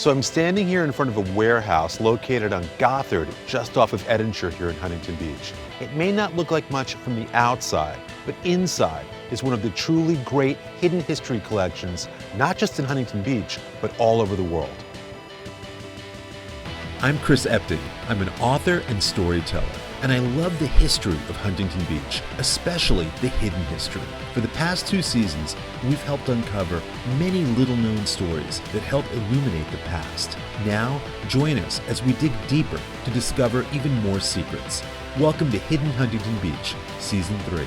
So I'm standing here in front of a warehouse located on Gothard, just off of Edinshire here in Huntington Beach. It may not look like much from the outside, but inside is one of the truly great hidden history collections, not just in Huntington Beach, but all over the world. I'm Chris Epting. I'm an author and storyteller, and I love the history of Huntington Beach, especially the hidden history. For the past 2 seasons, we've helped uncover many little-known stories that help illuminate the past. Now, join us as we dig deeper to discover even more secrets. Welcome to Hidden Huntington Beach, Season 3.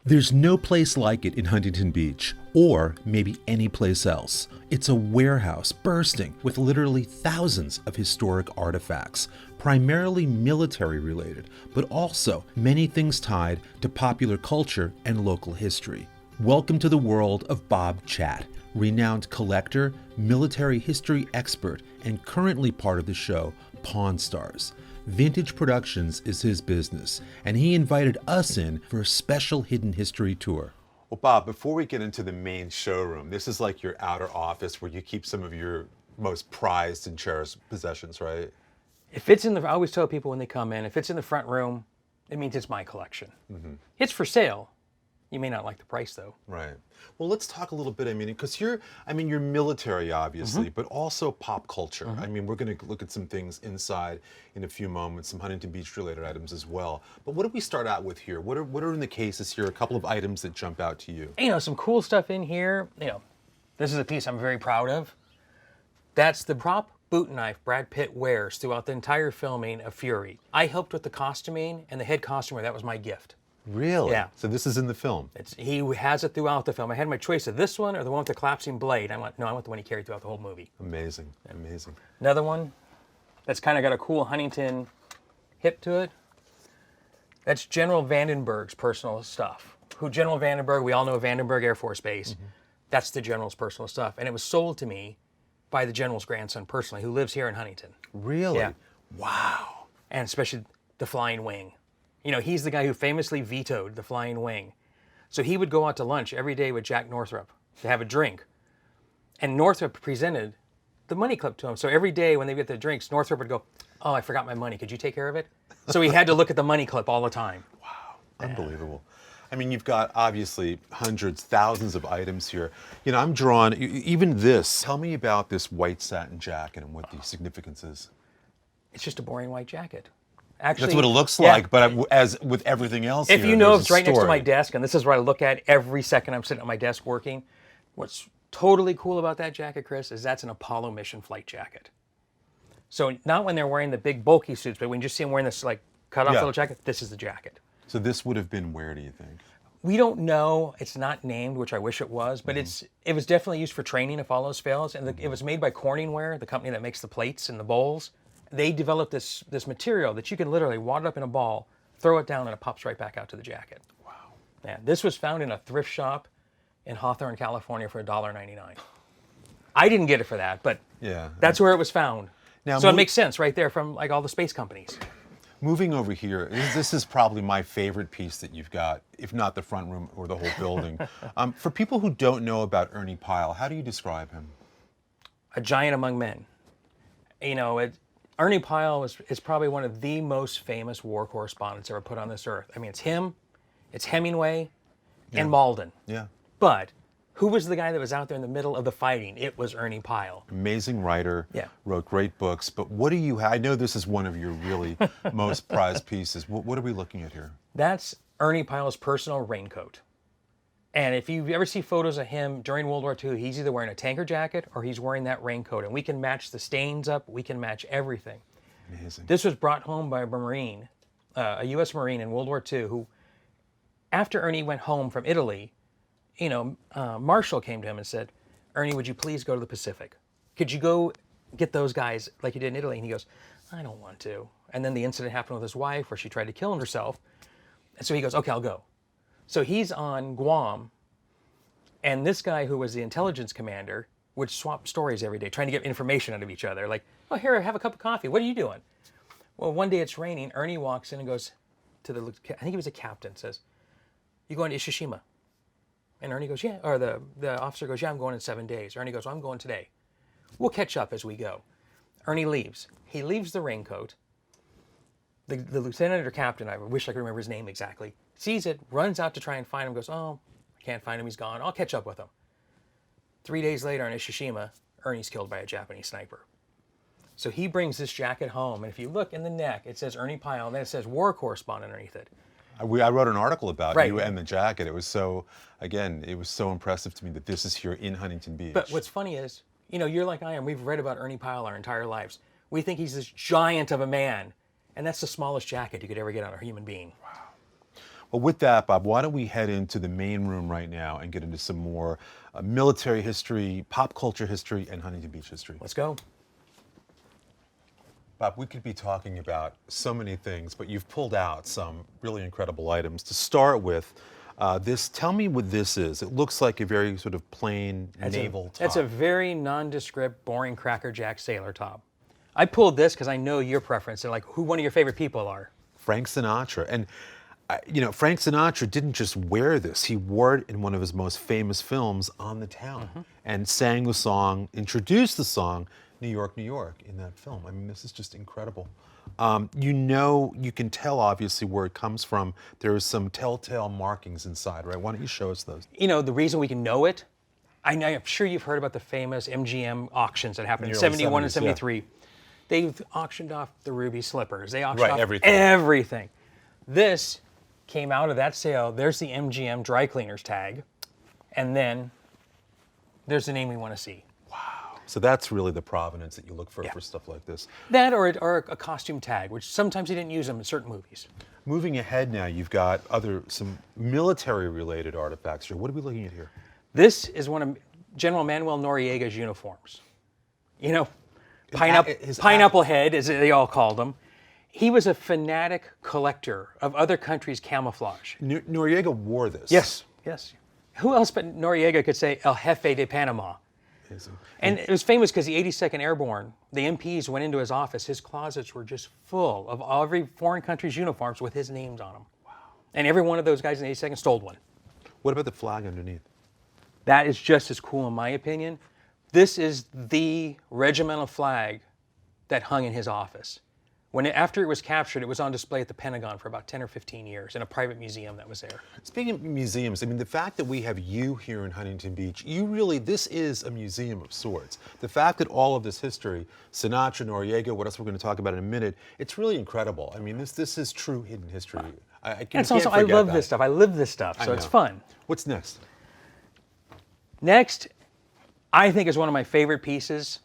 There's no place like it in Huntington Beach, or maybe any place else. It's a warehouse bursting with literally thousands of historic artifacts, primarily military related, but also many things tied to popular culture and local history. Welcome to the world of Bob Chatt, renowned collector, military history expert, and currently part of the show Pawn Stars. Vintage Productions is his business, and he invited us in for a special hidden history tour. Well, Bob, before we get into the main showroom, this is like your outer office where you keep some of your most prized and cherished possessions, right? If it's in the, I always tell people when they come in, if it's in the front room, it means it's my collection. Mm-hmm. It's for sale. You may not like the price though. Right. Well, let's talk a little bit, because you're military, obviously, but also pop culture. We're going to look at some things inside in a few moments, some Huntington Beach related items as well. But what do we start out with here? What are in the cases here? A couple of items that jump out to you. Some cool stuff in here. This is a piece I'm very proud of. That's the prop boot knife Brad Pitt wears throughout the entire filming of Fury. I helped with the costuming, and the head costumer, that was my gift. Really? Yeah. So this is in the film? He has it throughout the film. I had my choice of this one or the one with the collapsing blade. I want the one he carried throughout the whole movie. Amazing, amazing. Another one that's kind of got a cool Huntington hip to it. That's General Vandenberg's personal stuff. General Vandenberg, we all know Vandenberg Air Force Base. That's the General's personal stuff. And it was sold to me by the General's grandson personally, who lives here in Huntington. Really? Yeah. Wow. And especially the Flying Wing. He's the guy who famously vetoed the Flying Wing. So he would go out to lunch every day with Jack Northrop to have a drink. And Northrop presented the money clip to him. So every day when they get the drinks, Northrop would go, "Oh, I forgot my money. Could you take care of it?" So he had to look at the money clip all the time. Wow, unbelievable. You've got obviously hundreds, thousands of items here. I'm drawn, even this. Tell me about this white satin jacket and what the significance is. It's just a boring white jacket. Actually, that's what it looks like, but as with everything else if here, it's right next to my desk, and this is what I look at every second I'm sitting at my desk working. What's totally cool about that jacket, Chris, is that's an Apollo mission flight jacket. So not when they're wearing the big bulky suits, but when you just see them wearing this cut off little jacket, this is the jacket. So this would have been where, do you think? We don't know. It's not named, which I wish it was, but it was definitely used for training if all else fails. And it was made by Corningware, the company that makes the plates and the bowls. They developed this material that you can literally wad it up in a ball, throw it down, and it pops right back out to the jacket. Wow. Yeah, this was found in a thrift shop in Hawthorne, California for $1.99. I didn't get it for that, but that's where it was found. Now, so it makes sense right there from all the space companies. Moving over here, this is probably my favorite piece that you've got, if not the front room or the whole building. For people who don't know about Ernie Pyle, how do you describe him? A giant among men. Ernie Pyle is probably one of the most famous war correspondents ever put on this earth. It's him, it's Hemingway, and Malden. Yeah. But who was the guy that was out there in the middle of the fighting? It was Ernie Pyle. Amazing writer, wrote great books. But what do you have? I know this is one of your really most prized pieces. What are we looking at here? That's Ernie Pyle's personal raincoat. And if you ever see photos of him during World War II, he's either wearing a tanker jacket or he's wearing that raincoat. And we can match the stains up. We can match everything. Amazing. This was brought home by a Marine, a U.S. Marine in World War II, who, after Ernie went home from Italy, Marshall came to him and said, "Ernie, would you please go to the Pacific? Could you go get those guys like you did in Italy?" And he goes, "I don't want to." And then the incident happened with his wife where she tried to kill herself. And so he goes, "Okay, I'll go." So he's on Guam, and this guy who was the intelligence commander would swap stories every day, trying to get information out of each other. Like, "Oh, here, have a cup of coffee. What are you doing?" Well, one day it's raining. Ernie walks in and goes to I think he was a captain, says, "You going to Ishishima?" And Ernie goes, "Yeah." Or the officer goes, "Yeah, I'm going in 7 days." Ernie goes, "Well, I'm going today." We'll catch up as we go. Ernie leaves. He leaves the raincoat. The lieutenant or captain, I wish I could remember his name exactly, sees it, runs out to try and find him, goes, oh, I can't find him, he's gone. I'll catch up with him. 3 days later in Ishishima, Ernie's killed by a Japanese sniper. So he brings this jacket home, and if you look in the neck, it says Ernie Pyle, and then it says war correspondent underneath it. I wrote an article about Right. you and the jacket. It was so impressive to me that this is here in Huntington Beach. But what's funny is, you're like I am, we've read about Ernie Pyle our entire lives. We think he's this giant of a man, and that's the smallest jacket you could ever get on a human being. Wow. Well, with that, Bob, why don't we head into the main room right now and get into some more military history, pop culture history, and Huntington Beach history. Let's go. Bob, we could be talking about so many things, but you've pulled out some really incredible items. To start with, tell me what this is. It looks like a very sort of plain naval top. That's a very nondescript, boring Cracker Jack sailor top. I pulled this because I know your preference and like who one of your favorite people are. Frank Sinatra. And, Frank Sinatra didn't just wear this. He wore it in one of his most famous films, On the Town, and sang the song, introduced the song, New York, New York, in that film. I mean, this is just incredible. You can tell obviously where it comes from. There are some telltale markings inside, right? Why don't you show us those? The reason we can know it, I'm sure you've heard about the famous MGM auctions that happened in 71 and 73. Yeah. They've auctioned off the ruby slippers. They auctioned off everything. This came out of that sale. There's the MGM dry cleaners tag. And then there's the name we want to see. So that's really the provenance that you look for stuff like this. That or a costume tag, which sometimes you didn't use them in certain movies. Moving ahead now, you've got some military-related artifacts here. What are we looking at here? This is one of General Manuel Noriega's uniforms. Pineapple Head, as they all called him. He was a fanatic collector of other countries' camouflage. Noriega wore this. Yes. Who else but Noriega could say El Jefe de Panama? And it was famous because the 82nd Airborne, the MPs went into his office. His closets were just full of every foreign country's uniforms with his names on them. Wow. And every one of those guys in the 82nd stole one. What about the flag underneath? That is just as cool in my opinion. This is the regimental flag that hung in his office. After it was captured, it was on display at the Pentagon for about 10 or 15 years in a private museum that was there. Speaking of museums, I mean, the fact that we have you here in Huntington Beach, this is a museum of sorts. The fact that all of this history, Sinatra, Noriega, what else we're going to talk about in a minute, it's really incredible. I mean, this is true hidden history. I love this stuff. I live this stuff, so it's fun. What's next? Next, I think is one of my favorite pieces.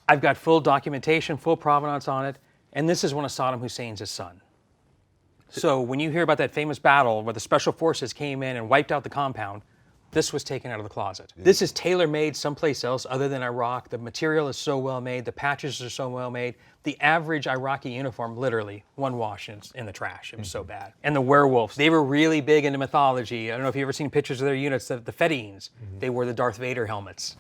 I've got full documentation, full provenance on it. And this is one of Saddam Hussein's son. So when you hear about that famous battle where the special forces came in and wiped out the compound, this was taken out of the closet. Yeah. This is tailor-made someplace else other than Iraq. The material is so well made. The patches are so well made. The average Iraqi uniform, literally, one wash in the trash. It was so bad. And the werewolves, they were really big into mythology. I don't know if you've ever seen pictures of their units, the Fedayins. They wore the Darth Vader helmets.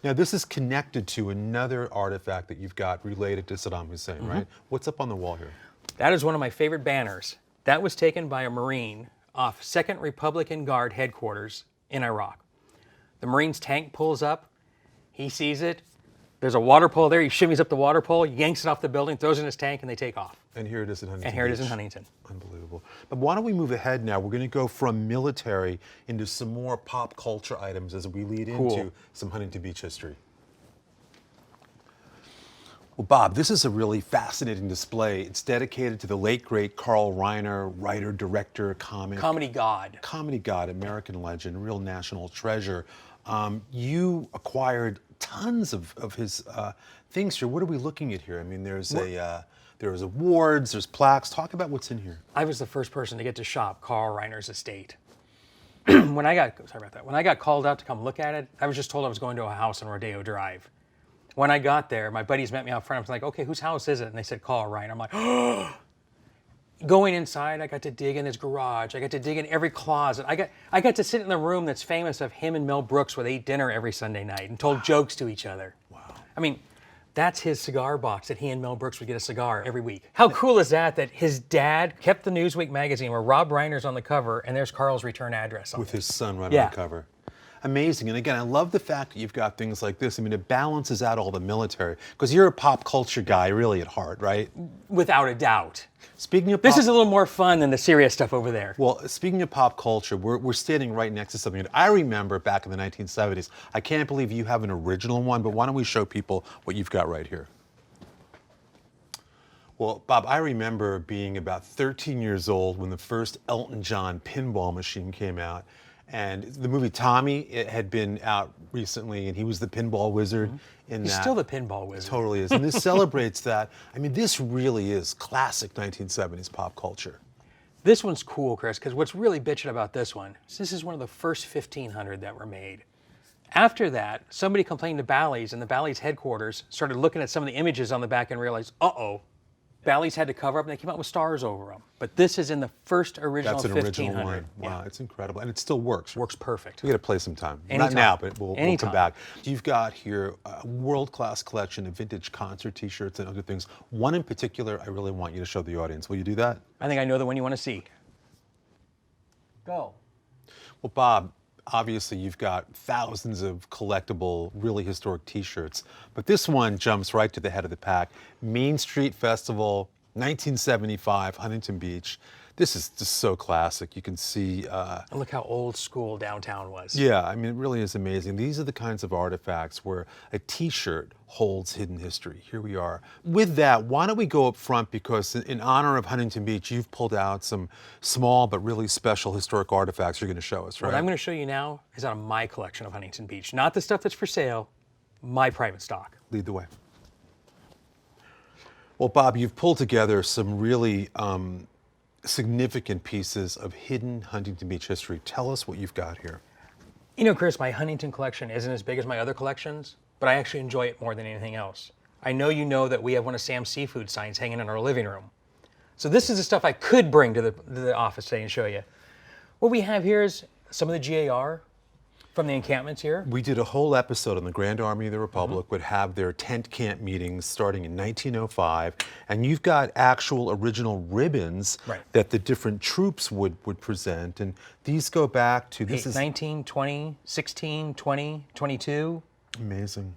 Now, this is connected to another artifact that you've got related to Saddam Hussein, right? What's up on the wall here? That is one of my favorite banners. That was taken by a Marine off 2nd Republican Guard headquarters in Iraq. The Marine's tank pulls up. He sees it. There's a water pole there. He shimmies up the water pole, yanks it off the building, throws it in his tank, and they take off. And here it is in Huntington. And here it is in Huntington. Unbelievable. But why don't we move ahead now? We're going to go from military into some more pop culture items as we lead into some Huntington Beach history. Well, Bob, this is a really fascinating display. It's dedicated to the late, great Carl Reiner, writer, director, comedy god, American legend, real national treasure. You acquired tons of his things here. What are we looking at here? I mean, there's awards, there's plaques. Talk about what's in here. I was the first person to get to shop Carl Reiner's estate. When I got called out to come look at it, I was just told I was going to a house on Rodeo Drive. When I got there, my buddies met me out front. I was like, okay, whose house is it? And they said, Carl Reiner. I'm like, oh. Going inside, I got to dig in his garage. I got to dig in every closet. I got to sit in the room that's famous of him and Mel Brooks where they ate dinner every Sunday night and told jokes to each other. Wow. I mean, that's his cigar box that he and Mel Brooks would get a cigar every week. How cool is that his dad kept the Newsweek magazine where Rob Reiner's on the cover and there's Carl's return address on With it. his son right on the cover. Amazing. And again, I love the fact that you've got things like this. I mean, it balances out all the military, because you're a pop culture guy really at heart, right? Without a doubt. Speaking of This is a little more fun than the serious stuff over there. Well, speaking of pop culture, we're standing right next to something that I remember back in the 1970s. I can't believe you have an original one, but why don't we show people what you've got right here? Well, Bob, I remember being about 13 years old when the first Elton John pinball machine came out. And the movie Tommy, it had been out recently, and he was the Pinball Wizard in that. He's still the Pinball Wizard. Totally is. And this celebrates that. I mean, this really is classic 1970s pop culture. This one's cool, Chris, because what's really bitching about this one is this is one of the first 1,500 that were made. After that, somebody complained to Bally's, and the Bally's headquarters started looking at some of the images on the back and realized, uh-oh, Bally's had to cover up, and they came out with stars over them. But this is in the first original 1,500. That's an original one. Wow, Yeah. It's incredible. And it still works. Works perfect. We got to play some time. Anytime. Not now, but we'll come Anytime. back. You've got here a world-class collection of vintage concert T-shirts and other things. One in particular I really want you to show the audience. Will you do that? I think I know the one you want to see. Go. Well, Bob, obviously you've got thousands of collectible, really historic T-shirts, but this one jumps right to the head of the pack. Main Street Festival, 1975, Huntington Beach. This is just so classic. You can see... And look how old school downtown was. Yeah, I mean, it really is amazing. These are the kinds of artifacts where a T-shirt holds hidden history. Here we are. With that, why don't we go up front, because in honor of Huntington Beach, you've pulled out some small but really special historic artifacts you're going to show us, right? What I'm going to show you now is out of my collection of Huntington Beach. Not the stuff that's for sale, my private stock. Lead the way. Well, Bob, you've pulled together some really significant pieces of hidden Huntington Beach history. Tell us what you've got here. You know, Chris, my Huntington collection isn't as big as my other collections, but I actually enjoy it more than anything else. I know you know that we have one of Sam's seafood signs hanging in our living room. So this is the stuff I could bring to the office today and show you. What we have here is some of the GAR from the encampments here. We did a whole episode on the Grand Army of the Republic would have their tent camp meetings starting in 1905, and you've got actual original ribbons that the different troops would present, and these go back to... This is 19, 20, 16, 20, 22. Amazing.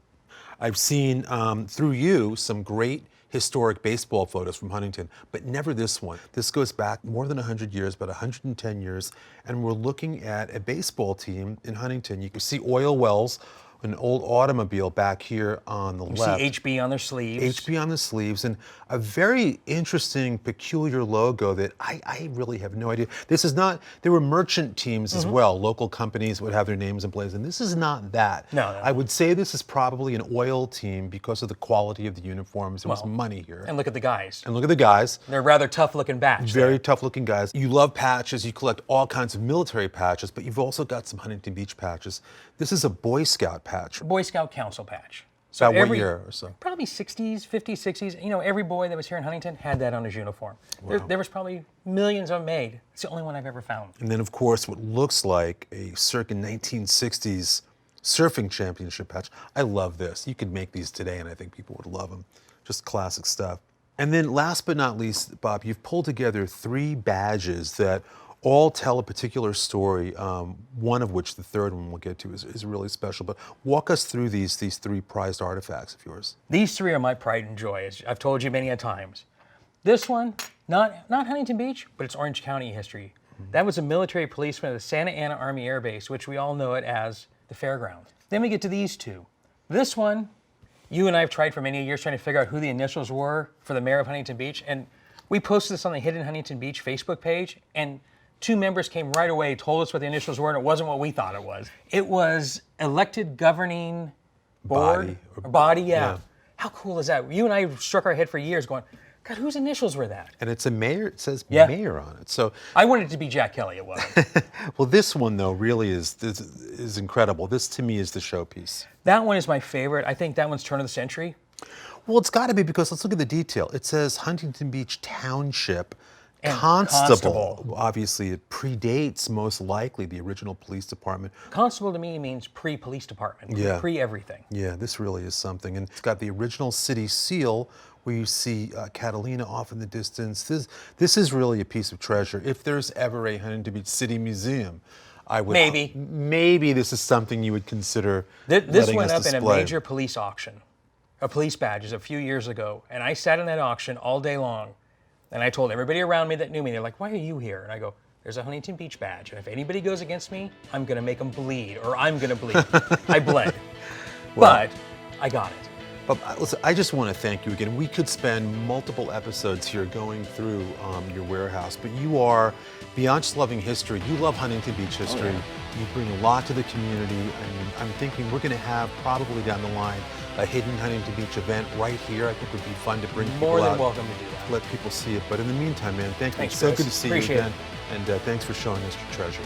I've seen, through you, some great historic baseball photos from Huntington, but never this one. This goes back more than 100 years, about 110 years, and we're looking at a baseball team in Huntington. You can see oil wells, an old automobile back here on the left. See HB on their sleeves. HB on the sleeves, and a very interesting, peculiar logo that I really have no idea. This is not, there were merchant teams as well. Local companies would have their names in place, and this is not that. No. I would say this is probably an oil team because of the quality of the uniforms. There was money here. And look at the guys. And look at the guys. They're rather tough-looking batch. Very tough-looking guys. You love patches. You collect all kinds of military patches, but you've also got some Huntington Beach patches. This is a Boy Scout patch. Boy Scout Council patch. So About what year or so? Probably 60s, 50s, 60s. You know, every boy that was here in Huntington had that on his uniform. Wow. There was probably millions of them made. It's the only one I've ever found. And then, of course, what looks like a circa 1960s surfing championship patch. I love this. You could make these today, and I think people would love them. Just classic stuff. And then last but not least, Bob, you've pulled together 3 badges that all tell a particular story, one of which, the third one we'll get to, is really special. But walk us through these 3 prized artifacts of yours. These 3 are my pride and joy, as I've told you many a times. This one, not Huntington Beach, but it's Orange County history. That was a military policeman at the Santa Ana Army Air Base, which we all know it as the fairgrounds. Then we get to these 2. This one, you and I have tried for many years trying to figure out who the initials were for the mayor of Huntington Beach, and we posted this on the Hidden Huntington Beach Facebook page, and 2 members came right away, told us what the initials were, and it wasn't what we thought it was. It was elected governing board? Body, yeah. How cool is that? You and I struck our head for years going, God, whose initials were that? And it's a mayor, it says mayor on it. So I wanted it to be Jack Kelly, it wasn't. well, this one, though, really is incredible. This, to me, is the showpiece. That one is my favorite. I think that one's turn of the century. Well, it's got to be, because let's look at the detail. It says Huntington Beach Township And Constable. Obviously, it predates, most likely, the original police department. Constable to me means pre-police department, pre-everything. Yeah, this really is something. And it's got the original city seal, where you see Catalina off in the distance. This is really a piece of treasure. If there's ever a Huntington Beach City Museum, I would Maybe. maybe this is something you would consider. This letting went us up in a display. major police auction, a police badges a few years ago, and I sat in that auction all day long, and I told everybody around me that knew me, they're like, "Why are you here?" And I go, "There's a Huntington Beach badge, and if anybody goes against me, I'm gonna make them bleed, or I'm gonna bleed." I bled, but I got it. But listen, I just want to thank you again. We could spend multiple episodes here going through your warehouse, but you are, beyond just loving history, you love Huntington Beach history. You bring a lot to the community. I mean, I'm thinking we're going to have probably down the line a Hidden Huntington Beach event right here. I think it would be fun to bring people More than out, welcome to do that. let people see it. But in the meantime, man, thank you. Thanks, It's so Chris. good to see Appreciate you again. it. And thanks for showing us your treasure.